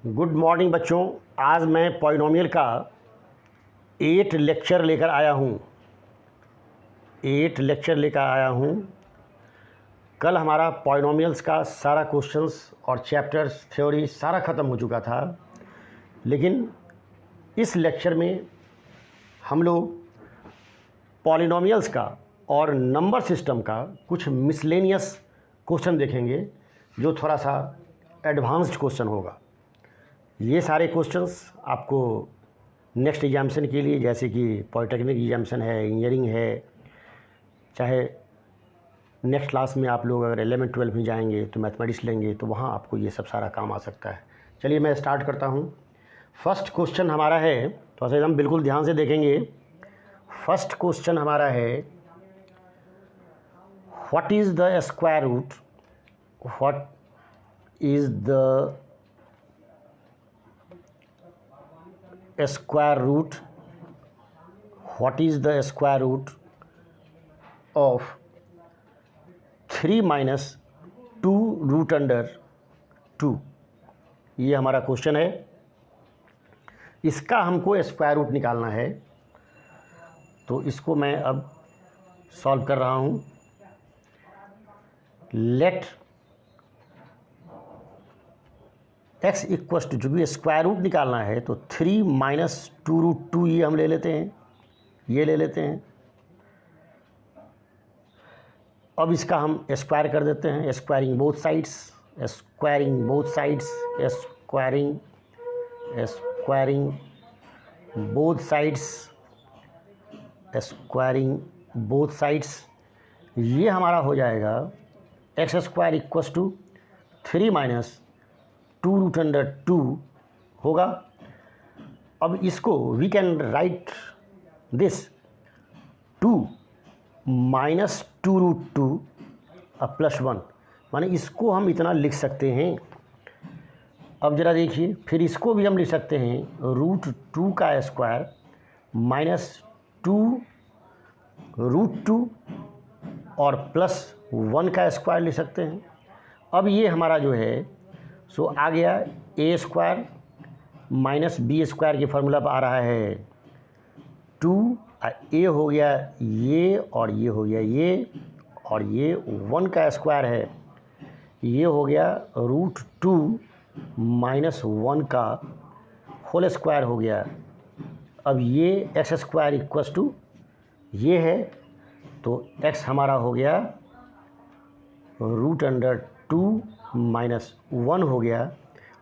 Good morning बच्चों। आज मैं पॉलिनोमियल का 8 लेक्चर लेकर आया हूँ। कल हमारा पॉलिनोमियल्स का सारा क्वेश्चंस और चैप्टर्स थ्योरी सारा ख़त्म हो चुका था, लेकिन इस लेक्चर में हम लोग पॉलिनोमियल्स का और नंबर सिस्टम का कुछ मिसलेनियस क्वेश्चन देखेंगे, जो थोड़ा सा एडवांस्ड क्वेश्चन होगा। ये सारे क्वेश्चंस आपको नेक्स्ट एग्जामिनेशन के लिए, जैसे कि पॉलिटेक्निक एग्जामिनेशन है, इंजीनियरिंग है, चाहे नेक्स्ट क्लास में आप लोग अगर 11-12 में जाएंगे तो मैथमेटिक्स लेंगे तो वहाँ आपको ये सब सारा काम आ सकता है। चलिए मैं स्टार्ट करता हूँ। फर्स्ट क्वेश्चन हमारा है, तो ऐसे हम बिल्कुल ध्यान से देखेंगे। फर्स्ट क्वेश्चन हमारा है, what is the square root of 3 minus 2 root under 2। ये हमारा क्वेश्चन है। इसका हमको स्क्वायर रूट निकालना है, तो इसको मैं अब सॉल्व कर रहा हूँ। लेट x इक्वस टू, चूँकि स्क्वायर रूट निकालना है तो 3 minus 2 रूट 2 ये हम ले लेते हैं। अब इसका हम स्क्वायर कर देते हैं, स्क्वायरिंग बोथ साइड्स, ये हमारा हो जाएगा x square equals to 3 minus 2 root under 2 होगा। अब इसको we can write this 2 minus 2 root 2 plus 1, माने इसको हम इतना लिख सकते हैं। अब ज़रा देखिए, फिर इसको भी हम लिख सकते हैं रूट 2 का स्क्वायर माइनस 2 रूट 2 और प्लस 1 का स्क्वायर लिख सकते हैं। अब ये हमारा जो है सो आ गया ए स्क्वायर माइनस बी स्क्वायर के फार्मूला पर आ रहा है 2, ए हो गया ये, और ये हो गया ये, और ये 1 का स्क्वायर है, ये हो गया रूट 2 माइनस 1 का होल स्क्वायर हो गया। अब ये एक्स स्क्वायर इक्वस टू ये है, तो एक्स हमारा हो गया रूट अंडर 2 माइनस 1 हो गया।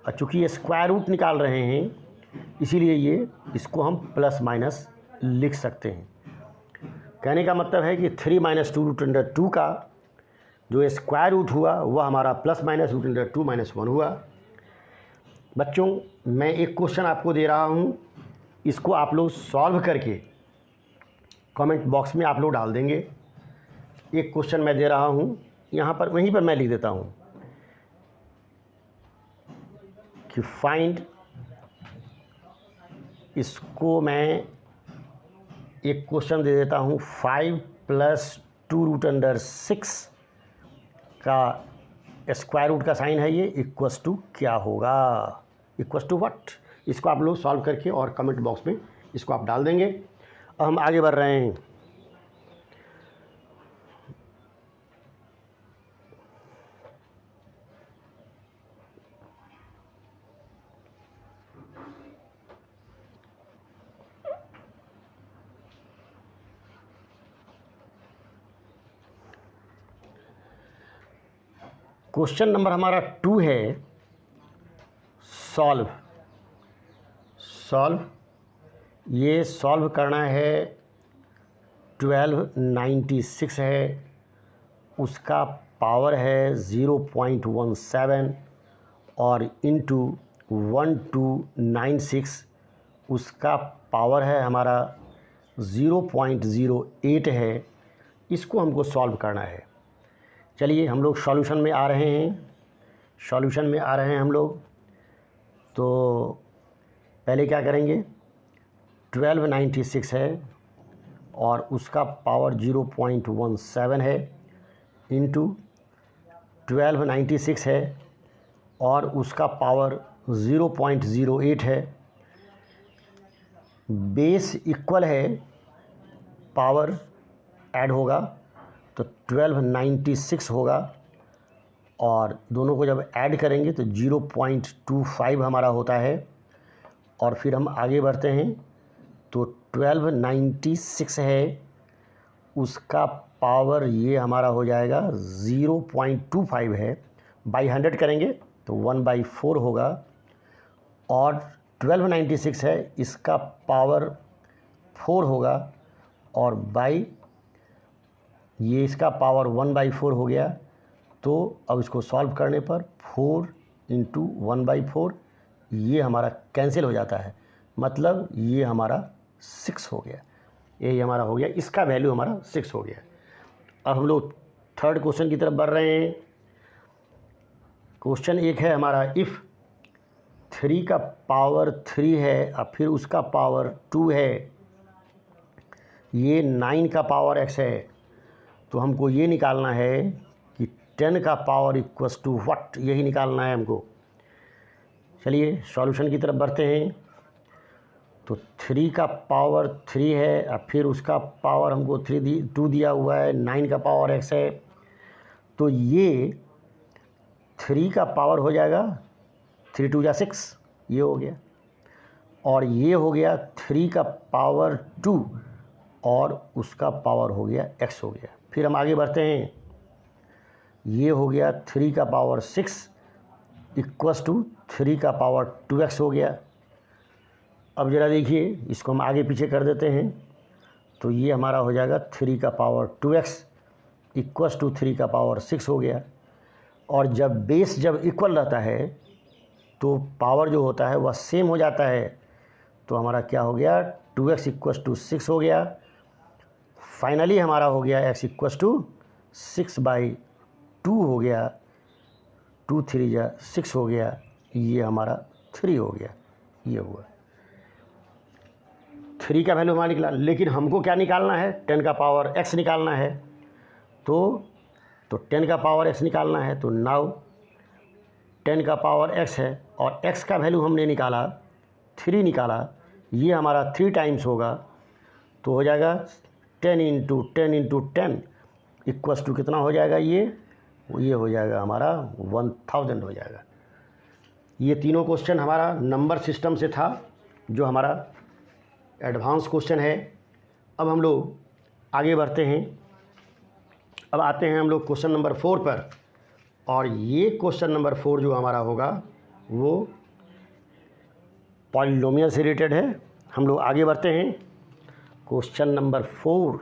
और चूँकि ये स्क्वायर रूट निकाल रहे हैं, इसीलिए ये इसको हम प्लस माइनस लिख सकते हैं। कहने का मतलब है कि 3 minus 2 रूट अंडर 2 का जो स्क्वायर रूट हुआ वह हमारा plus minus root under 2 minus 1 हुआ। बच्चों, मैं एक क्वेश्चन आपको दे रहा हूँ, इसको आप लोग सॉल्व करके कमेंट बॉक्स में आप लोग डाल देंगे। एक क्वेश्चन मैं दे रहा हूँ, यहाँ पर वहीं पर मैं लिख देता हूँ कि फाइंड, इसको मैं एक क्वेश्चन दे देता हूँ 5 + 2 रूट अंडर 6 का स्क्वायर रूट का साइन है ये, इक्वस टू क्या होगा, इक्वस टू व्हाट। इसको आप लोग सॉल्व करके और कमेंट बॉक्स में इसको आप डाल देंगे। अब हम आगे बढ़ रहे हैं। क्वेश्चन नंबर हमारा 2 है, सॉल्व। ये सॉल्व करना है 1296 है, उसका पावर है 0.17 और इंटू 1296 उसका पावर है हमारा 0.08 है। इसको हमको सॉल्व करना है। चलिए हम लोग सॉल्यूशन में आ रहे हैं हम लोग। तो पहले क्या करेंगे, 1296 है और उसका पावर 0.17 है, इंटू 1296 है और उसका पावर 0.08 है। बेस इक्वल है, पावर ऐड होगा तो 1296 होगा, और दोनों को जब ऐड करेंगे तो 0.25 हमारा होता है। और फिर हम आगे बढ़ते हैं तो 1296 है, उसका पावर ये हमारा हो जाएगा 0.25 है, बाई 100 करेंगे तो 1/4 होगा। और 1296 है, इसका पावर 4 होगा, और बाई ये इसका पावर 1/4 हो गया। तो अब इसको सॉल्व करने पर 4 × 1/4 ये हमारा कैंसिल हो जाता है, मतलब ये हमारा 6 हो गया। यही हमारा हो गया, इसका वैल्यू हमारा 6 हो गया। अब हम लोग थर्ड क्वेश्चन की तरफ बढ़ रहे हैं। क्वेश्चन एक है हमारा, इफ़ 3 का पावर 3 है और फिर उसका पावर 2 है, ये 9 का पावर x है, तो हमको ये निकालना है कि 10 का पावर इक्वल्स टू व्हाट, यही निकालना है हमको। चलिए सॉल्यूशन की तरफ बढ़ते हैं। तो 3 का पावर 3 है और फिर उसका पावर हमको 2 दिया हुआ है, 9 का पावर x है, तो ये 3 का पावर हो जाएगा 3 × 2 = 6, ये हो गया। और ये हो गया 3 का पावर 2 और उसका पावर हो गया x हो गया। फिर हम आगे बढ़ते हैं, ये हो गया 3 का पावर 6 इक्वल्स टू 3 का पावर 2x हो गया। अब ज़रा देखिए, इसको हम आगे पीछे कर देते हैं, तो ये हमारा हो जाएगा 3 का पावर 2x इक्वल्स टू 3 का पावर 6 हो गया। और जब बेस जब इक्वल रहता है तो पावर जो होता है वह सेम हो जाता है, तो हमारा क्या हो गया, 2x इक्वल्स टू 6 हो गया। फाइनली हमारा हो गया x इक्वल्स टू 6/2 हो गया, 2 × 3 = 6 हो गया, ये हमारा 3 हो गया, ये हुआ। 3 का वैल्यू हमारा निकला, लेकिन हमको क्या निकालना है, 10 का पावर x निकालना है। तो 10 का पावर x निकालना है, तो नाउ 10 का पावर x है और x का वैल्यू हमने निकाला 3 निकाला, ये हमारा 3 टाइम्स होगा, तो हो जाएगा 10 × 10 × 10 इक्वल्स टू कितना हो जाएगा, ये हो जाएगा हमारा 1000 हो जाएगा। ये तीनों क्वेश्चन हमारा नंबर सिस्टम से था, जो हमारा एडवांस क्वेश्चन है। अब हम लोग आगे बढ़ते हैं। अब आते हैं हम लोग क्वेश्चन नंबर 4 पर, और ये क्वेश्चन नंबर 4 जो हमारा होगा वो पॉलिनोमियल से रिलेटेड है। हम लोग आगे बढ़ते हैं। क्वेश्चन नंबर 4,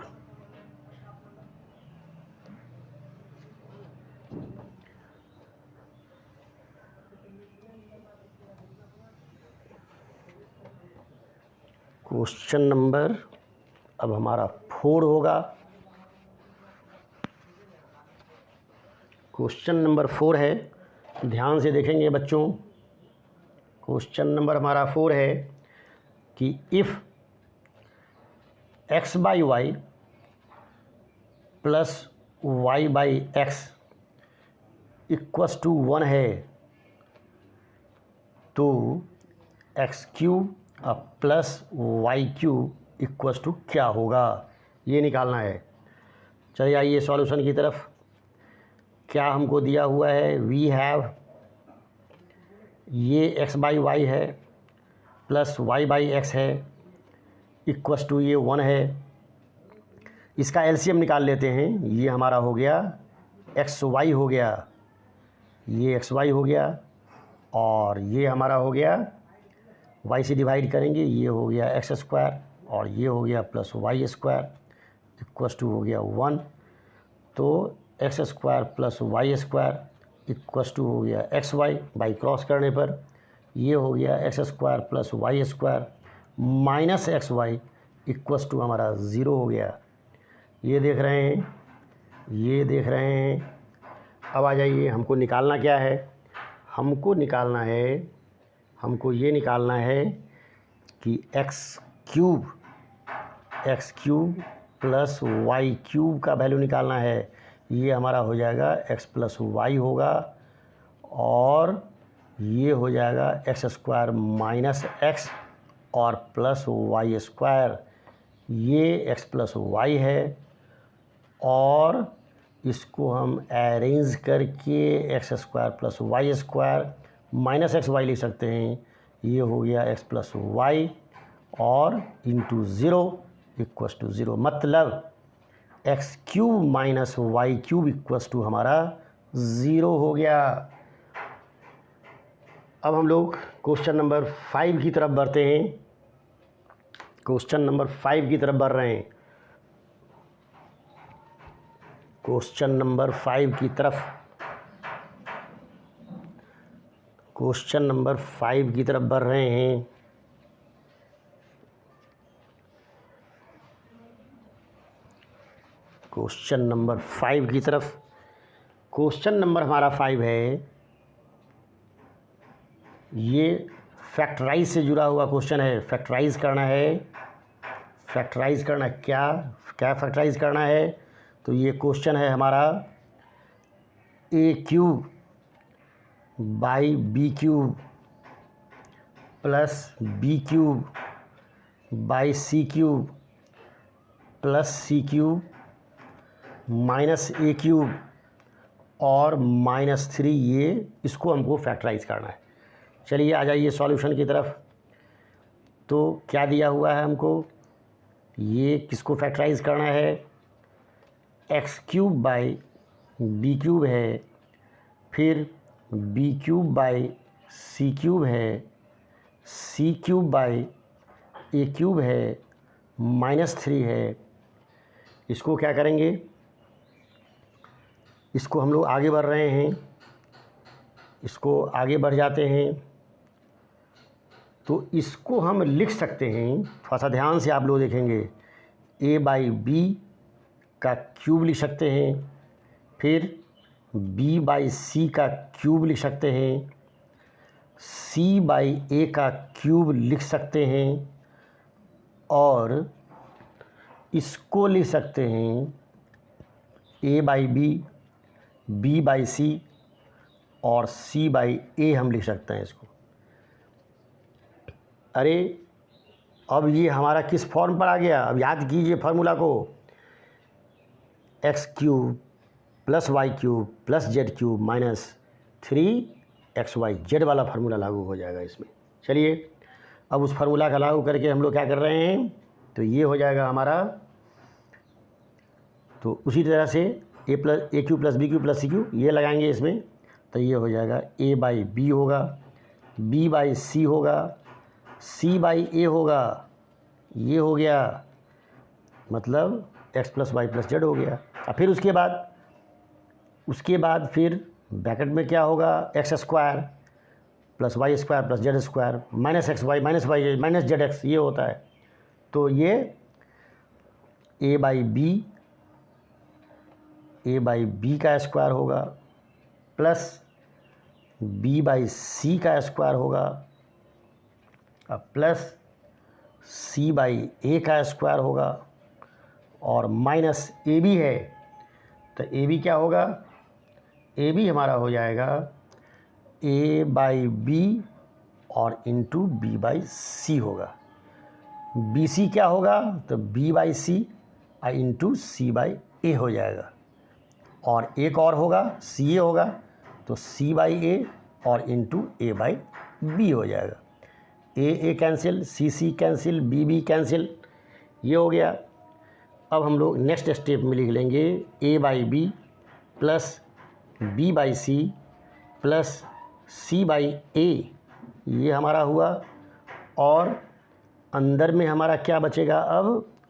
क्वेश्चन नंबर अब हमारा 4 होगा। क्वेश्चन नंबर 4 है, ध्यान से देखेंगे बच्चों। क्वेश्चन नंबर हमारा 4 है कि if x/y plus y/x equals to 1 है, तो x³ plus y³ equals to क्या होगा, ये निकालना है। चलिए आइए सॉल्यूशन की तरफ। क्या हमको दिया हुआ है, वी हैव, ये x/y है प्लस y/x है इक्वल्स टू ये 1 है। इसका एलसीएम निकाल लेते हैं, ये हमारा हो गया xy हो गया, ये xy हो गया, और ये हमारा हो गया y से डिवाइड करेंगे, ये हो गया x² और ये हो गया प्लस y² इक्वल्स टू हो गया 1। तो x² plus y² equals to हो गया xy, बाई क्रॉस करने पर ये हो गया x² plus y² minus xy equals to हमारा 0 हो गया। ये देख रहे हैं, ये देख रहे हैं। अब आ जाइए, हमको निकालना क्या है, हमको ये निकालना है कि x³ प्लस y³ का वैल्यू निकालना है। ये हमारा हो जाएगा x प्लस y होगा, और ये हो जाएगा एक्स स्क्वायर माइनस एक्स और प्लस वाई स्क्वायर, ये एक्स प्लस वाई है, और इसको हम अरेंज करके x square plus y square minus x y लिख सकते हैं। ये हो गया एक्स प्लस वाई और into zero equals to zero, मतलब x cube minus y cube equals to हमारा ज़ीरो हो गया। अब हम लोग क्वेश्चन नंबर 5 की तरफ बढ़ते हैं। क्वेश्चन नंबर 5 की तरफ बढ़ रहे हैं। क्वेश्चन नंबर 5 की तरफ, क्वेश्चन नंबर 5 की तरफ बढ़ रहे हैं। क्वेश्चन नंबर 5 की तरफ, क्वेश्चन नंबर हमारा 5 है, ये फैक्टराइज से जुड़ा हुआ क्वेश्चन है। फैक्टराइज करना है, फैक्टराइज करना क्या क्या फैक्टराइज करना है, तो ये क्वेश्चन है हमारा a cube by b cube plus b cube by c cube plus c cube minus a cube और माइनस 3, ये इसको हमको फैक्टराइज करना है। चलिए आ जाइए सॉल्यूशन की तरफ। तो क्या दिया हुआ है हमको, ये किसको फैक्टराइज करना है, x cube by b cube है, फिर b cube by c cube है, c cube by a cube है, माइनस 3 है। इसको क्या करेंगे, इसको हम लोग आगे बढ़ रहे हैं, इसको आगे बढ़ जाते हैं। तो इसको हम लिख सकते हैं, थोड़ा सा ध्यान से आप लोग देखेंगे, ए बाई बी का क्यूब लिख सकते हैं, फिर बी बाई सी का क्यूब लिख सकते हैं, सी बाई ए का क्यूब लिख सकते हैं, और इसको लिख सकते हैं ए बाई बी बाई सी और सी बाई ए हम लिख सकते हैं इसको। अरे अब ये हमारा किस फॉर्म पर आ गया, अब याद कीजिए फार्मूला को, x cube plus y cube plus z cube minus 3xy वाला फार्मूला लागू हो जाएगा इसमें। चलिए अब उस फार्मूला का लागू करके हम लोग क्या कर रहे हैं, तो ये हो जाएगा हमारा, तो उसी तरह से a cube plus b cube plus c cube ये लगाएंगे इसमें, तो ये हो जाएगा ए बाई बी होगा, बी बाई सी होगा, सी बाई ए होगा, ये हो गया, मतलब x plus y plus z हो गया। और फिर उसके बाद फिर ब्रैकेट में क्या होगा, x square plus y square plus z square minus x y minus z x, ये होता है। तो ये ए बाई बी का स्क्वायर होगा प्लस बी बाई सी का स्क्वायर होगा प्लस सी बाई ए का स्क्वायर होगा और माइनस ए बी है, तो ए बी क्या होगा, ए बी हमारा हो जाएगा ए बाई बी और इंटू बी बाई सी होगा। बी सी क्या होगा, तो b by c into c by a हो जाएगा, और एक और होगा सी ए होगा, तो सी बाई ए और इंटू ए बाई बी हो जाएगा। ए कैंसिल, सी कैंसिल, बी कैंसिल, ये हो गया। अब हम लोग नेक्स्ट स्टेप में लिख लेंगे a by b plus b by c plus c by a, ये हमारा हुआ, और अंदर में हमारा क्या बचेगा,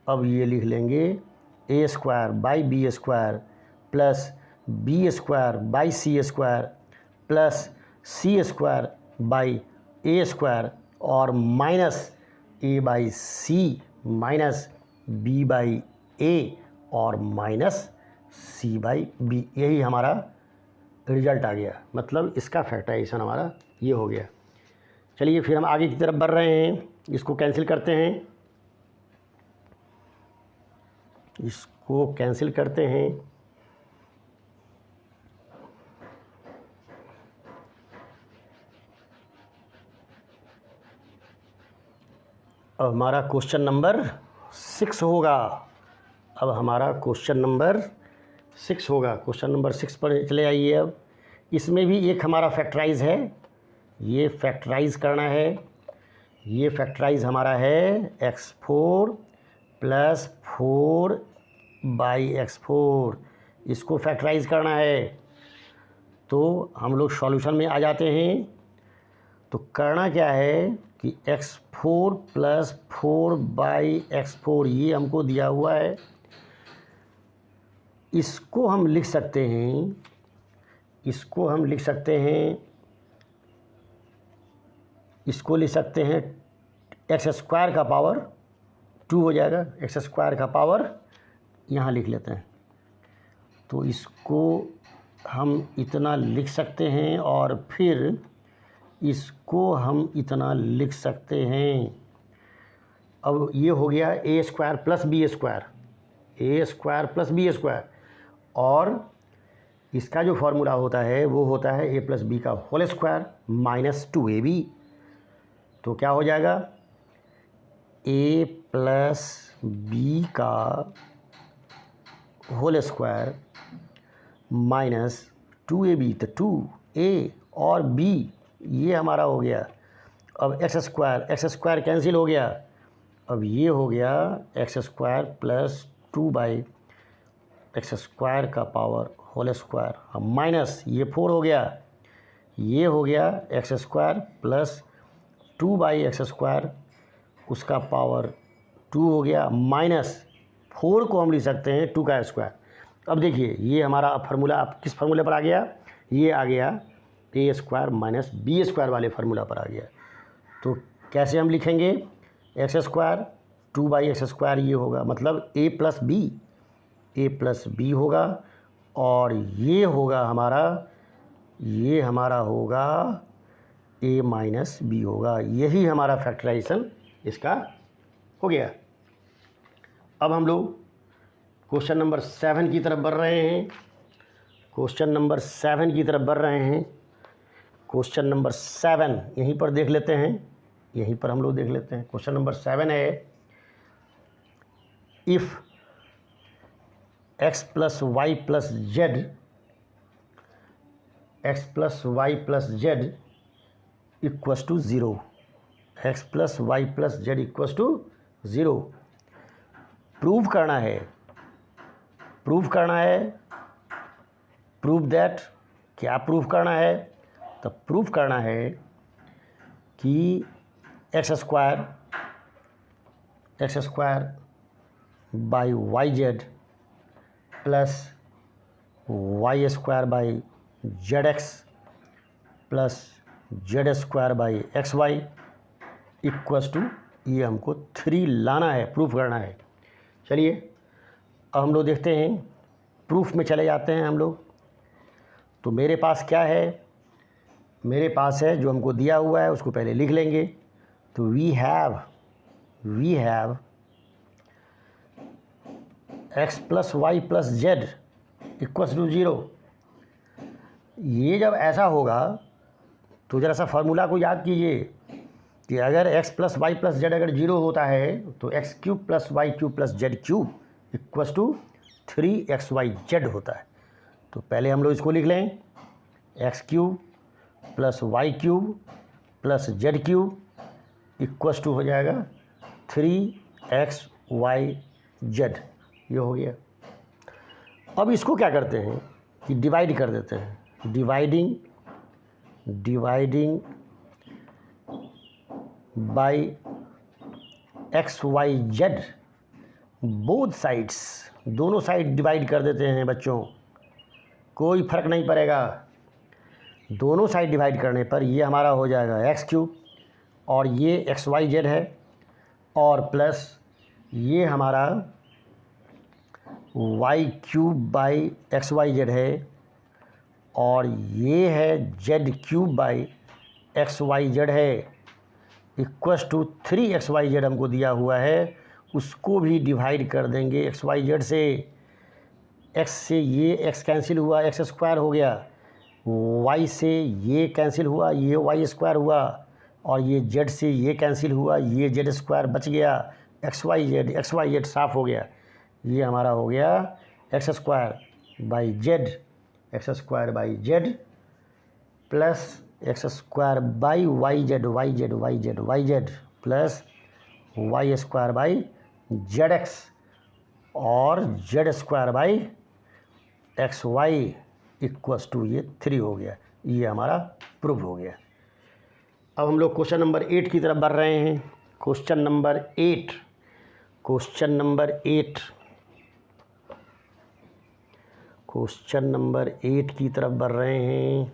अब ये लिख लेंगे a square by b square plus b square by c square plus c square by a square और minus a by c minus b by a और माइनस सी बाई बी, यही हमारा रिजल्ट आ गया। मतलब इसका फैक्टराइजेशन हमारा ये हो गया। चलिए फिर हम आगे की तरफ बढ़ रहे हैं, इसको कैंसिल करते हैं, इसको कैंसिल करते हैं। अब हमारा क्वेश्चन नंबर 6 होगा। अब हमारा क्वेश्चन नंबर 6 होगा। क्वेश्चन नंबर 6 पर चले आइए। अब इसमें भी एक हमारा फैक्टराइज है, ये फैक्टराइज करना है। ये फैक्टराइज हमारा है x4 + 4/x4, इसको फैक्टराइज करना है। तो हम लोग सॉल्यूशन में आ जाते हैं। तो करना क्या है कि x4 + 4/x4 ये हमको दिया हुआ है। इसको हम लिख सकते हैं, इसको लिख सकते हैं x² का पावर 2 हो जाएगा। x² का पावर यहाँ लिख लेते हैं। तो इसको हम इतना लिख सकते हैं और फिर इसको हम इतना लिख सकते हैं। अब ये हो गया a² + b², और इसका जो फार्मूला होता है वो होता है a + b का होल स्क्वायर माइनस 2ab। तो क्या हो जाएगा a + b का होल स्क्वायर माइनस 2ab, तो 2a और b ये हमारा हो गया। अब x² कैंसिल हो गया। अब ये हो गया x² + 2/x² का पावर होल स्क्वायर माइनस ये 4 हो गया। ये हो गया x² + 2/x², उसका पावर 2 हो गया, माइनस 4 को हम लिख सकते हैं 2 का स्क्वायर। अब देखिए ये हमारा फार्मूला अब किस फार्मूले पर आ गया, ये आ गया a² - b² वाले फार्मूला पर आ गया। तो कैसे हम लिखेंगे, x² 2/x² ये होगा, मतलब a + b होगा, और ये हमारा होगा a - b होगा। यही हमारा फैक्टराइजेशन इसका हो गया। अब हम लोग क्वेश्चन नंबर 7 की तरफ बढ़ रहे हैं। क्वेश्चन नंबर 7 की तरफ बढ़ रहे हैं। क्वेश्चन नंबर 7 यहीं पर देख लेते हैं, यहीं पर हम लोग देख लेते हैं। क्वेश्चन नंबर 7 है, if x + y + z = 0, x + y + z = 0 prove करना है। प्रूव दैट, क्या प्रूव करना है, तो प्रूव करना है कि x² / yz plus y² / zx plus z² / xy ये हमको 3 लाना है, प्रूफ करना है। चलिए अब हम लोग देखते हैं, प्रूफ में चले जाते हैं हम लोग। तो मेरे पास क्या है, मेरे पास है जो हमको दिया हुआ है उसको पहले लिख लेंगे। तो we have x + y + z = 0। ये जब ऐसा होगा तो ज़रा सा फार्मूला को याद कीजिए कि अगर x + y + z अगर 0 होता है तो x³ + y³ + z³ = 3xyz होता है। तो पहले हम लोग इसको लिख लें, x³ + y³ + z³ = हो जाएगा 3xyz। ये हो गया। अब इसको क्या करते हैं कि डिवाइड कर देते हैं। Dividing by xyz, both sides, दोनों साइड डिवाइड कर देते हैं बच्चों, कोई फ़र्क नहीं पड़ेगा। दोनों साइड डिवाइड करने पर ये हमारा हो जाएगा x³ और ये xyz है, और प्लस ये हमारा y³/xyz है, और ये है z³/xyz है, = 3xyz हमको दिया हुआ है। उसको भी डिवाइड कर देंगे xyz से। x से ये x कैंसिल हुआ, x² हो गया, y से ये कैंसिल हुआ, ये y² हुआ, और ये जेड से ये कैंसिल हुआ, ये जेड स्क्वायर बच गया, एक्स वाई जेड साफ हो गया, ये हमारा हो गया x square by z, x square by z plus x square by y z plus y square by z x और z square by x y equals to ये 3 हो गया। ये हमारा प्रूफ हो गया। अब हम लोग क्वेश्चन नंबर 8 की तरफ बढ़ रहे हैं। क्वेश्चन नंबर 8 क्वेश्चन नंबर 8 की तरफ बढ़ रहे हैं।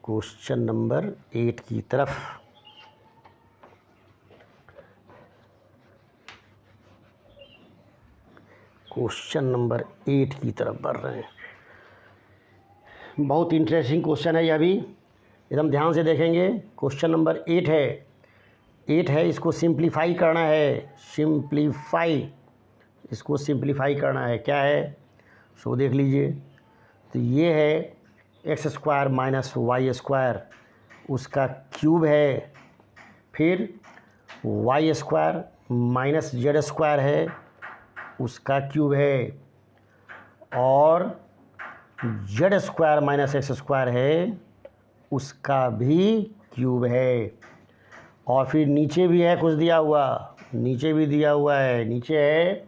क्वेश्चन नंबर 8 की तरफ बढ़ रहे हैं। बहुत इंटरेस्टिंग क्वेश्चन है यह भी, एकदम ध्यान से देखेंगे। क्वेश्चन नंबर 8 है, इसको सिंप्लीफाई करना है, इसको सिंप्लीफाई करना है। क्या है सो देख लीजिए। तो ये है x square minus y square, उसका क्यूब है, फिर y square minus z square है, उसका क्यूब है, और z square minus x square है, उसका भी क्यूब है, और फिर नीचे भी है कुछ दिया हुआ, नीचे भी दिया हुआ है। नीचे है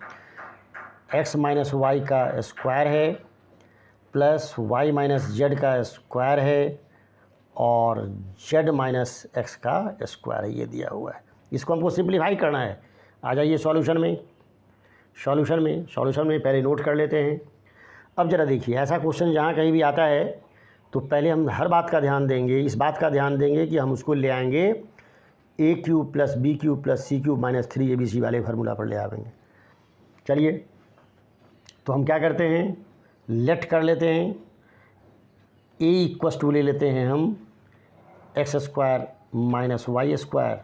एक्स माइनस वाई का स्क्वायर है प्लस वाई माइनस जेड का स्क्वायर है और जेड माइनस एक्स का स्क्वायर है, ये दिया हुआ है। इसको हमको सिंप्लीफाई करना है। आ जाइए सॉल्यूशन में पहले नोट कर लेते हैं। अब ज़रा देखिए, ऐसा क्वेश्चन जहाँ कहीं भी आता है तो पहले हम हर बात का ध्यान देंगे, इस बात का ध्यान देंगे कि हम उसको ले आएंगे a cube plus b cube plus c cube minus 3abc वाले फार्मूला पर ले आएंगे। चलिए तो हम क्या करते हैं, लेट कर लेते हैं। ए इक्वस टू ले लेते हैं हम x square minus y square,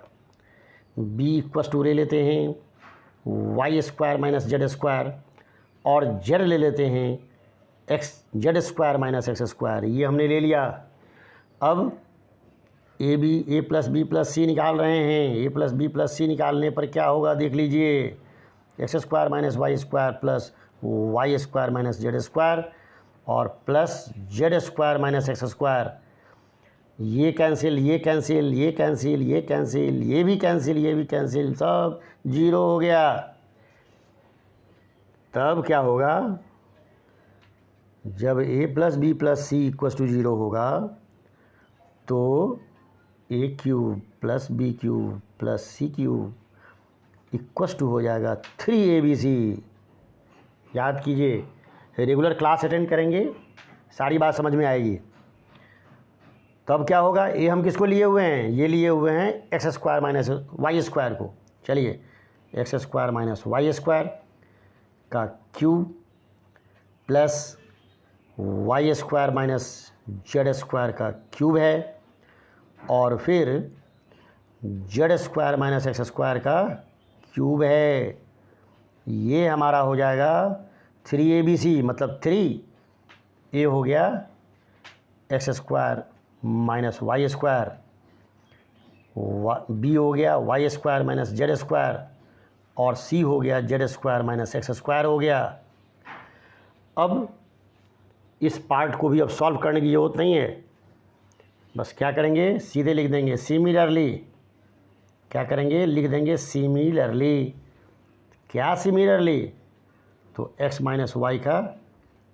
b equals to ले लेते हैं y square minus z square, और जेड ले लेते हैं x z square minus x square. ये हमने ले लिया। अब a plus b plus c निकाल रहे हैं। A plus b plus c निकालने पर क्या होगा देख लीजिए, x square minus y square plus y square minus z square और plus z square minus x square. ये कैंसिल, ये कैंसिल, ये कैंसिल, ये कैंसिल, ये भी कैंसिल, ये भी कैंसिल, सब जीरो हो गया। तब क्या होगा, जब a plus b plus c equals to 0 होगा तो a cube plus b cube plus c cube equals to हो जाएगा 3abc। याद कीजिए, रेगुलर क्लास अटेंड करेंगे, सारी बात समझ में आएगी। तब क्या होगा, ये हम किसको लिए हुए हैं, ये लिए हुए हैं x square minus y square को। चलिए, x square minus y square का cube plus y square minus z square का क्यूब है, और फिर z square minus x square का क्यूब है। ये हमारा हो जाएगा 3abc, मतलब 3 हो गया x square minus y square, b हो गया y square minus z square, और सी हो गया z square minus x square हो गया। अब इस पार्ट को भी अब सॉल्व करने की ज़रूरत नहीं है, बस क्या करेंगे, सीधे लिख देंगे सिमिलरली। क्या करेंगे, लिख देंगे सिमिलरली। क्या सिमिलरली, तो x माइनस वाई का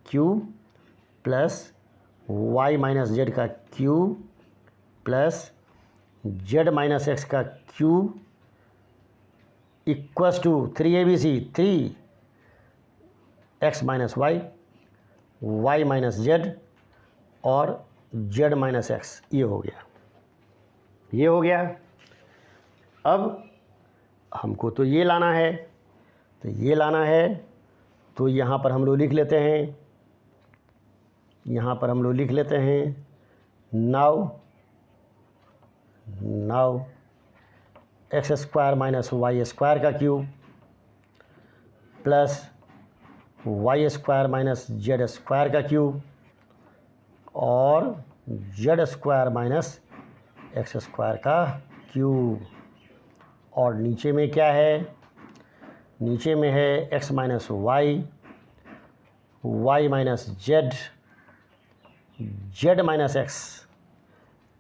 cube plus y minus z का cube plus z minus x का cube equals to 3abc, 3x minus y, y minus z और z माइनस एक्स। ये हो गया, ये हो गया। अब हमको तो ये लाना है, तो ये लाना है, तो यहाँ पर हम लोग लिख लेते हैं, यहाँ पर हम लोग लिख लेते हैं now x square minus y square का cube plus y square minus z square का क्यूब और z square minus x square का क्यूब। और नीचे में क्या है, नीचे में है x minus y, y minus z, z minus x.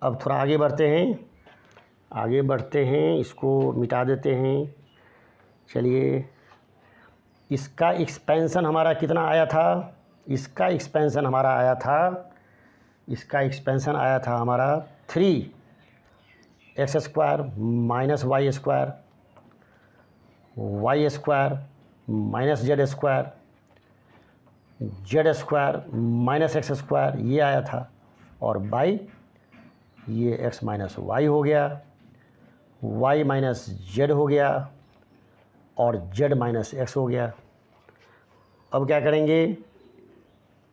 अब थोड़ा आगे बढ़ते हैं, इसको मिटा देते हैं। चलिए, इसका एक्सपेंशन हमारा कितना आया था, इसका एक्सपेंशन आया था हमारा 3x square minus y square minus z square minus x square, ये आया था। और बाई ये x माइनस वाई हो गया, y माइनस जेड हो गया और z माइनस एक्स हो गया। अब क्या करेंगे,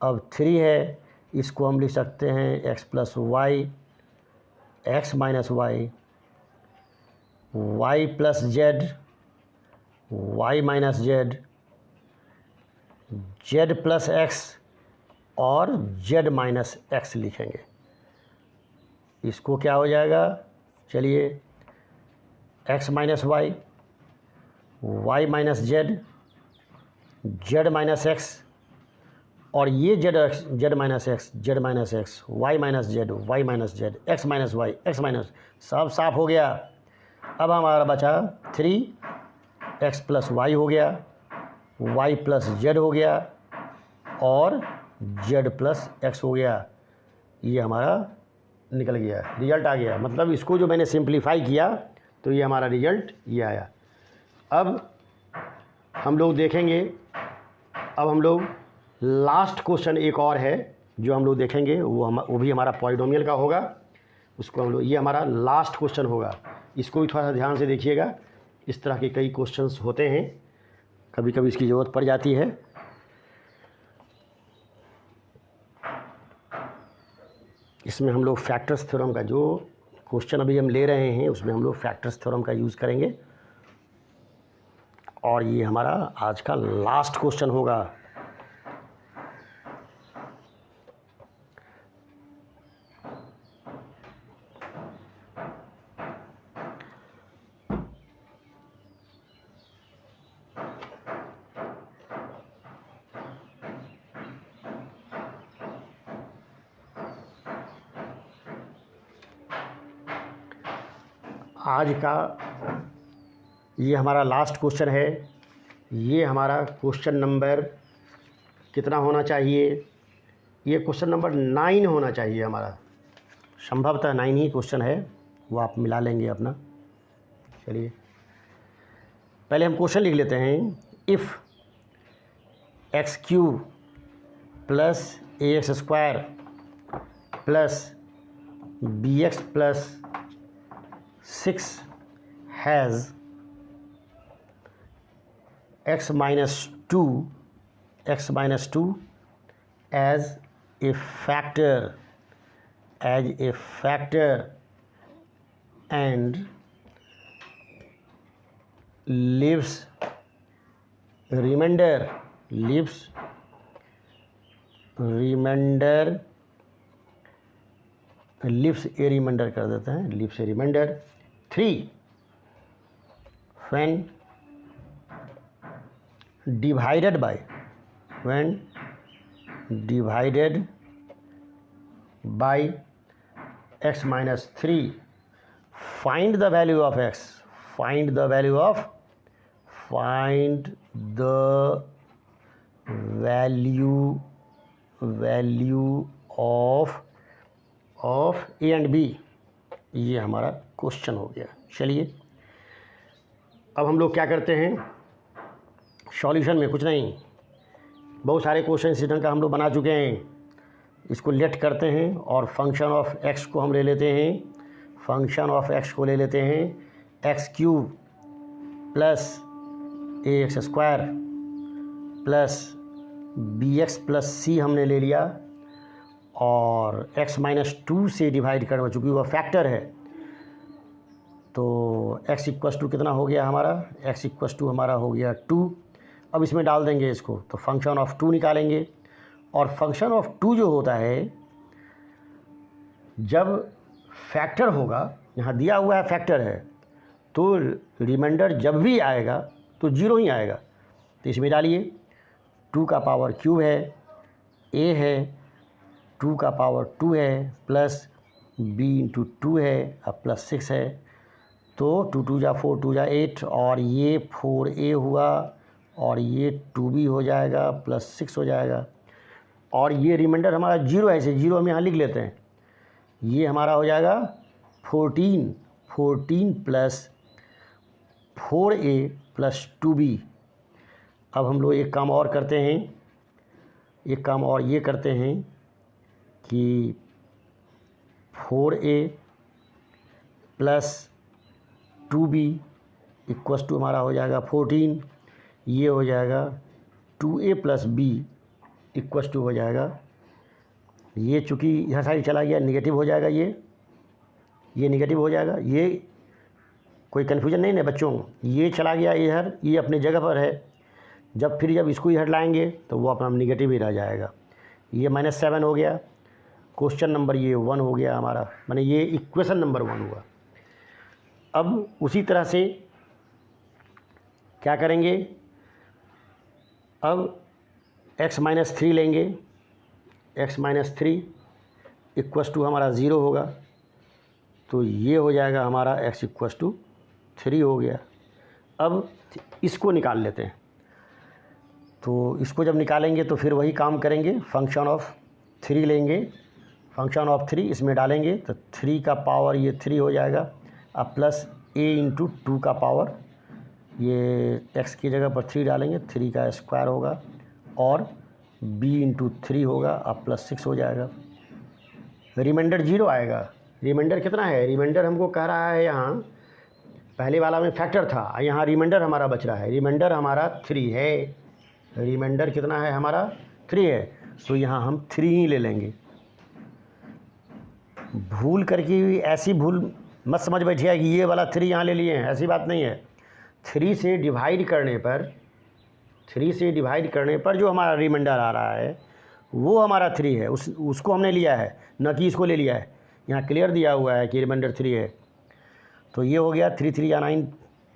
अब 3 है, इसको हम लिख सकते हैं x plus y, x minus y, y plus z, y minus z, z plus x और जेड माइनस एक्स लिखेंगे। इसको क्या हो जाएगा, चलिए, x minus y, y minus z, z minus x और ये z minus x, y minus z, x minus y, x minus, सब साफ हो गया। अब हमारा बचा 3x प्लस वाई हो गया, y प्लस जेड हो गया और z प्लस एक्स हो गया। ये हमारा निकल गया, रिजल्ट आ गया। मतलब इसको जो मैंने सिंप्लीफाई किया तो ये हमारा रिजल्ट ये आया। अब हम लोग देखेंगे, लास्ट क्वेश्चन एक और है जो हम लोग देखेंगे, वो भी हमारा पॉलिनोमियल का होगा। उसको हम लोग, ये हमारा लास्ट क्वेश्चन होगा, इसको भी थोड़ा सा ध्यान से देखिएगा। इस तरह के कई क्वेश्चंस होते हैं, कभी कभी इसकी ज़रूरत पड़ जाती है। इसमें हम लोग फैक्टर्स थ्योरम का जो क्वेश्चन अभी हम ले रहे हैं उसमें हम लोग फैक्टर्स थ्योरम का यूज़ करेंगे और ये हमारा आज का लास्ट क्वेश्चन होगा। आज का ये हमारा लास्ट क्वेश्चन है। ये हमारा क्वेश्चन नंबर कितना होना चाहिए, ये क्वेश्चन नंबर 9 होना चाहिए हमारा। संभवतः 9 ही क्वेश्चन है, वो आप मिला लेंगे अपना। चलिए, पहले हम क्वेश्चन लिख लेते हैं। If x cube plus a x square plus b x plus 6 has x minus 2 as a factor and leaves remainder कर देते हैं, leaves a remainder 3 when divided by x minus 3, find the value of x, find the value of a and b। ये हमारा question हो गया। चलिए, अब हम लोग क्या करते हैं, सॉल्यूशन में कुछ नहीं, बहुत सारे क्वेश्चन इस ढंग का हम लोग बना चुके हैं। इसको लेट करते हैं और फंक्शन ऑफ एक्स को हम ले लेते हैं, x cube plus a x square plus b x plus c हमने ले लिया और x माइनस 2 से डिवाइड करना, चूँकि वह फैक्टर है तो x इक्वस टू कितना हो गया हमारा, x इक्वस टू हमारा हो गया 2। अब इसमें डाल देंगे इसको तो फंक्शन ऑफ 2 निकालेंगे और फंक्शन ऑफ 2 जो होता है जब फैक्टर होगा, यहाँ दिया हुआ है फैक्टर है, तो रिमाइंडर जब भी आएगा तो 0 ही आएगा। तो इसमें डालिए 2 का पावर क्यूब है, a है 2 का पावर 2 है, प्लस b इंटू 2 है, अब प्लस 6 है, तो 2 2 जा 4 2 जा 8, और ये 4a हुआ, और ये 2b हो जाएगा, प्लस 6 हो जाएगा, और ये रिमाइंडर हमारा 0 है, इसे 0 हम यहाँ लिख लेते हैं। ये हमारा हो जाएगा 14 प्लस 4a प्लस 2b। अब हम लोग एक काम और करते हैं, एक काम और ये करते हैं कि 4a plus 2b equals to हमारा हो जाएगा 14, ये हो जाएगा 2a plus b equals to हो जाएगा, ये चूँकि यहाँ साइड चला गया निगेटिव हो जाएगा, ये निगेटिव हो जाएगा, ये कोई कन्फ्यूजन नहीं है बच्चों, ये चला गया इधर, ये अपनी जगह पर है, जब इसको इधर लाएंगे तो वो अपना निगेटिव ही रह जाएगा। ये -7 हो गया, क्वेश्चन नंबर ये 1 हो गया हमारा, माने ये इक्वेशन नंबर 1 हुआ। अब उसी तरह से क्या करेंगे, अब x-3 लेंगे, x-3 इक्वस टू हमारा 0 होगा, तो ये हो जाएगा हमारा x इक्वस टू 3 हो गया। अब इसको निकाल लेते हैं, तो इसको जब निकालेंगे तो फिर वही काम करेंगे, फंक्शन ऑफ 3 लेंगे, फंक्शन ऑफ 3 इसमें डालेंगे तो 3 का पावर ये 3 हो जाएगा, अब प्लस a इंटू 2 का पावर, ये x की जगह पर 3 डालेंगे, 3 का स्क्वायर होगा, और b इंटू 3 होगा, अब प्लस 6 हो जाएगा, रिमाइंडर 0 आएगा। रिमाइंडर कितना है, रिमाइंडर हमको कह रहा है, यहाँ पहले वाला में फैक्टर था, यहाँ रिमाइंडर हमारा बच रहा है, रिमाइंडर हमारा 3 है, रिमाइंडर कितना है हमारा 3 है, तो यहाँ हम 3 ही ले लेंगे। भूल करके ऐसी भूल मत समझ बैठिए कि ये वाला 3 यहाँ ले लिए हैं, ऐसी बात नहीं है। 3 से डिवाइड करने पर जो हमारा रिमाइंडर आ रहा है वो हमारा 3 है, उसको हमने लिया है, न कि इसको ले लिया है। यहाँ क्लियर दिया हुआ है कि रिमाइंडर 3 है, तो ये हो गया 3 3 या 9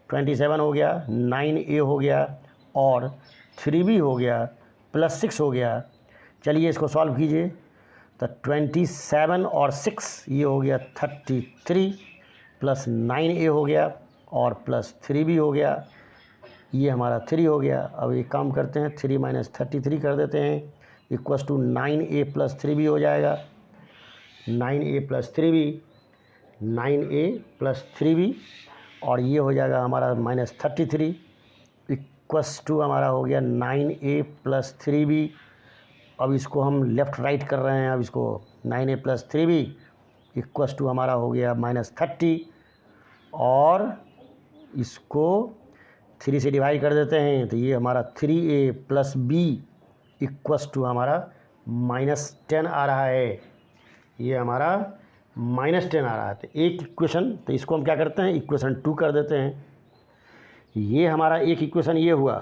27 हो गया, 9a हो गया, और 3b हो गया, प्लस 6 हो गया। चलिए इसको सॉल्व कीजिए, तो 27 और 6 ये हो गया 33, प्लस 9a हो गया, और प्लस 3b हो गया, ये हमारा 3 हो गया। अब एक काम करते हैं, 3 माइनस 33 कर देते हैं, equals to 9a plus 3b हो जाएगा, 9a plus 3b, 9a plus 3b, और ये हो जाएगा हमारा -33 इक्वस टू हमारा हो गया 9a प्लस 3b। अब इसको हम लेफ़्ट राइट कर रहे हैं, अब इसको 9a plus 3b equals to हमारा हो गया -30, और इसको 3 से डिवाइड कर देते हैं, तो ये हमारा 3a plus b equals to हमारा -10 आ रहा है, ये हमारा -10 आ रहा है। तो एक इक्वेशन, तो इसको हम क्या करते हैं, इक्वेशन 2 कर देते हैं। ये हमारा एक इक्वेशन ये हुआ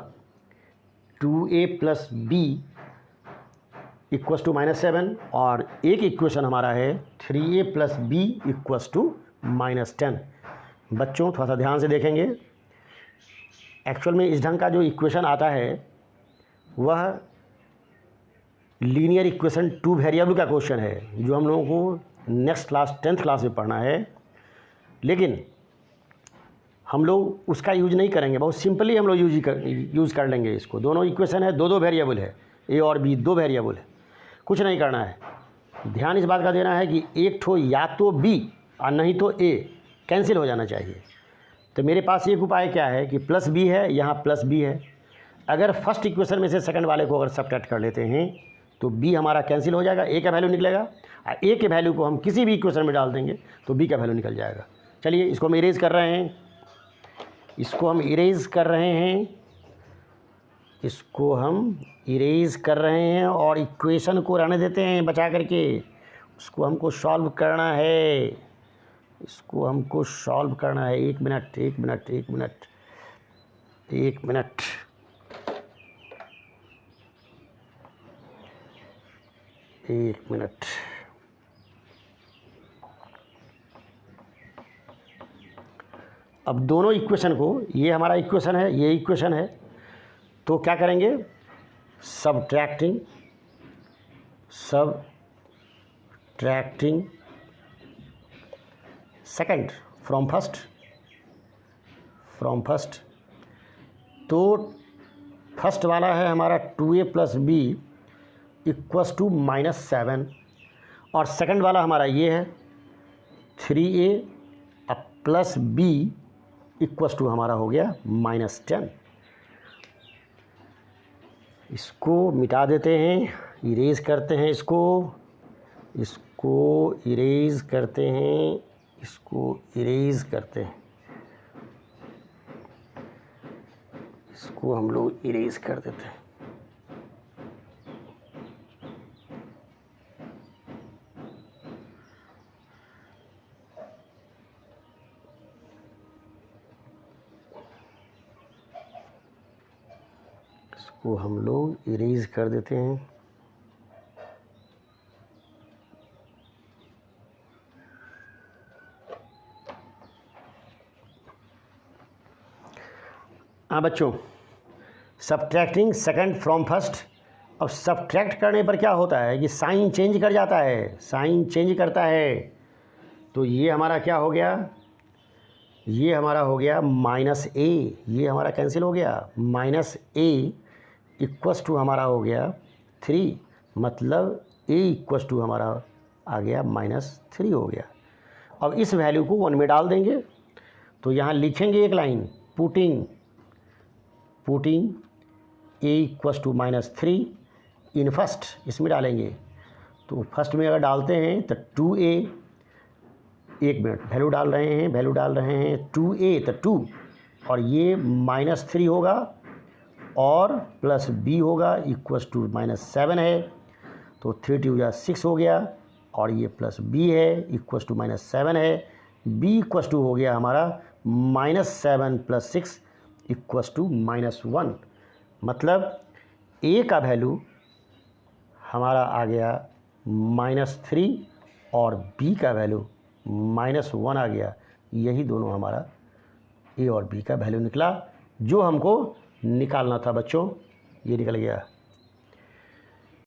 2a plus b equals to -7, और एक इक्वेशन हमारा है 3a plus b equals to -10। बच्चों थोड़ा सा ध्यान से देखेंगे, एक्चुअल में इस ढंग का जो इक्वेशन आता है वह लीनियर इक्वेशन 2 वेरिएबल का क्वेश्चन है, जो हम लोगों को नेक्स्ट क्लास 10th क्लास में पढ़ना है, लेकिन हम लोग उसका यूज नहीं करेंगे, बहुत सिंपली हम लोग यूज़ कर लेंगे इसको। दोनों इक्वेशन है, दो वेरिएबल है, ए और बी 2 वेरिएबल है, कुछ नहीं करना है। ध्यान इस बात का देना है कि एक ठो या तो बी और नहीं तो ए कैंसिल हो जाना चाहिए। तो मेरे पास एक उपाय क्या है कि प्लस बी है, यहाँ प्लस बी है, अगर फर्स्ट इक्वेशन में से सेकंड वाले को अगर सब्ट्रैक्ट कर लेते हैं तो बी हमारा कैंसिल हो जाएगा, ए का वैल्यू निकलेगा, और ए के वैल्यू को हम किसी भी इक्वेशन में डाल देंगे तो बी का वैल्यू निकल जाएगा। चलिए इसको हम इरेज कर रहे हैं, इरेज कर रहे हैं, और इक्वेशन को रहने देते हैं बचा करके, उसको हमको सॉल्व करना है, एक मिनट। अब दोनों इक्वेशन को, ये हमारा इक्वेशन है, ये इक्वेशन है, तो क्या करेंगे, सबट्रैक्टिंग सेकंड फ्रॉम फर्स्ट, तो फर्स्ट वाला है हमारा 2a + b = -7 और सेकंड वाला हमारा ये है 3a + b = हमारा हो गया -10। इसको मिटा देते हैं, इरेज करते हैं, इसको इरेज करते हैं, इसको हम लोग इरेज कर देते हैं। इसको हम लोग इरेज कर देते हैं। हाँ बच्चों, सबट्रैक्टिंग सेकंड फ्रॉम फर्स्ट। अब सबट्रैक्ट करने पर क्या होता है कि साइन चेंज कर जाता है, साइन चेंज करता है। तो ये हमारा क्या हो गया, ये हमारा हो गया -a, ये हमारा कैंसिल हो गया, -a = हमारा हो गया 3, मतलब a = हमारा आ गया -3 हो गया। अब इस वैल्यू को 1 में डाल देंगे, तो यहाँ लिखेंगे एक line, putting a = -3 in first, इसमें डालेंगे। तो फर्स्ट में अगर डालते हैं तो 2a, 1 मिनट, वैल्यू डाल रहे हैं 2a तो 2 और ये -3 होगा और +b होगा = -7 है, तो 3 × 2 = 6 हो गया और ये +b है = -7 है। b = हो गया हमारा -7 + 6 = -1, मतलब a का वैल्यू हमारा आ गया -3 और b का वैल्यू -1 आ गया। यही दोनों हमारा a और b का वैल्यू निकला जो हमको निकालना था बच्चों, ये निकल गया।